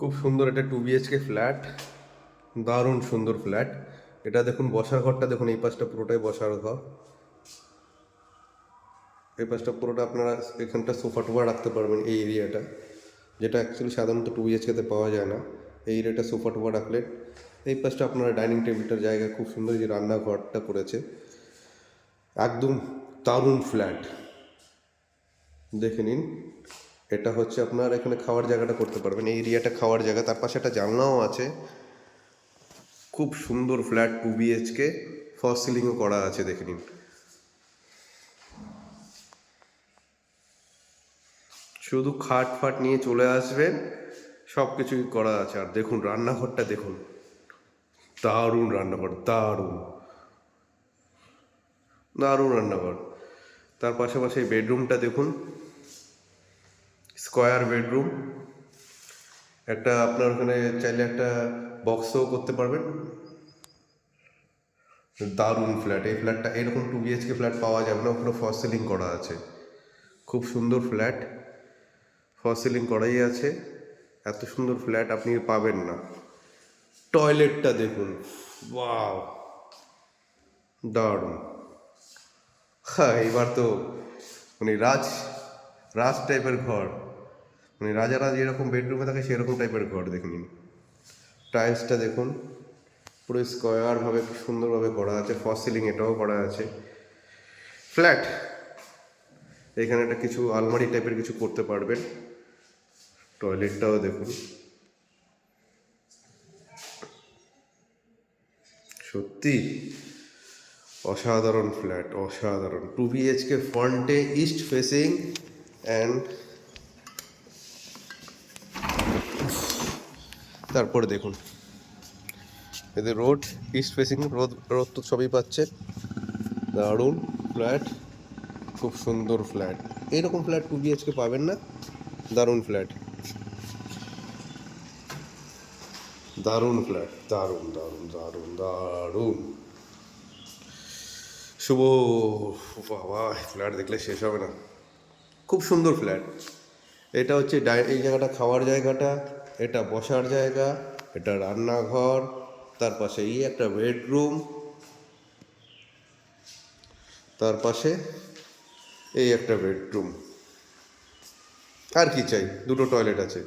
খুব সুন্দর একটা 2 BHK ফ্ল্যাট, দারুণ সুন্দর ফ্ল্যাট। এটা দেখুন বসার ঘরটা দেখুন, এই পাশটা পুরোটাই বসার ঘর, এই পাশটা পুরোটা আপনারা এখানটা সোফা টোফা রাখতে পারবেন। এই এরিয়াটা যেটা অ্যাকচুয়ালি সাধারণত 2 BHKতে পাওয়া যায় না, এই এরিয়াটা সোফা টোফা রাখলে। এই পাশটা আপনারা ডাইনিং টেবিলটার জায়গা, খুব সুন্দর যে রান্নাঘরটা করেছে, একদম দারুণ ফ্ল্যাট। দেখে নিন, এটা হচ্ছে আপনার এখানে খাওয়ার জায়গাটা করতে পারবেন, এই এরিয়াটা খাওয়ার জায়গা, তার পাশে একটা জানলাও আছে। খুব সুন্দর ফ্ল্যাট, 2 BHK, ফলস সিলিংও করা আছে, দেখে নিন। শুধু খাট ফাট নিয়ে চলে আসবেন, সব কিছুই করা আছে। আর দেখুন রান্নাঘরটা দেখুন, দারুণ রান্নাঘর, দারুণ দারুণ রান্নাঘর। তার পাশাপাশি বেডরুমটা দেখুন, স্কোয়ার বেডরুম। একটা আপনার ওখানে চাইলে একটা বক্সও করতে পারবেন। দারুণ ফ্ল্যাট, এই ফ্ল্যাটটা এরকম 2 BHK ফ্ল্যাট পাওয়া যাবে না, ওখানে ফলস সিলিং করা আছে। খুব সুন্দর ফ্ল্যাট, ফলস সিলিং করাই আছে। এত সুন্দর ফ্ল্যাট আপনি পাবেন না। টয়লেটটা দেখুন, ওয়াও, দারুণ। হ্যাঁ, এবার তো মানে রাজ রাজ টাইপের ঘর, মানে রাজারা যেরকম বেডরুমে থাকে সেরকম টাইপের ঘর, দেখে নিন। টাইলসটা দেখুন, পুরো স্কোয়ারভাবে কি সুন্দরভাবে করা আছে, ফলস সিলিং এটাও করা আছে। ফ্ল্যাট, এখানে একটা কিছু আলমারি টাইপের কিছু করতে পারবেন। টয়লেটটাও দেখুন, সত্যি অসাধারণ ফ্ল্যাট, অসাধারণ। 2 BHK ফ্রন্টে ইস্ট ফেসিং, অ্যান্ড তারপরে দেখুন এদের road, east facing road, road তো সবই পাচ্ছে। দারুণ ফ্ল্যাট, খুব সুন্দর ফ্ল্যাট। এইরকম ফ্ল্যাট 2 BHK পাবেন না। দারুণ ফ্ল্যাট, দারুণ ফ্ল্যাট, দারুণ দারুণ দারুণ দারুণ। শুভ, বাবা ফ্ল্যাট দেখলে শেষ হবে না, খুব সুন্দর ফ্ল্যাট। এটা হচ্ছে এই জায়গাটা খাওয়ার জায়গাটা, এটা বসার জায়গা, এটা রান্নাঘর, তার পাশে এই একটা বেডরুম, তার পাশে এই একটা বেডরুম। আর কি চাই, দুটো টয়লেট আছে।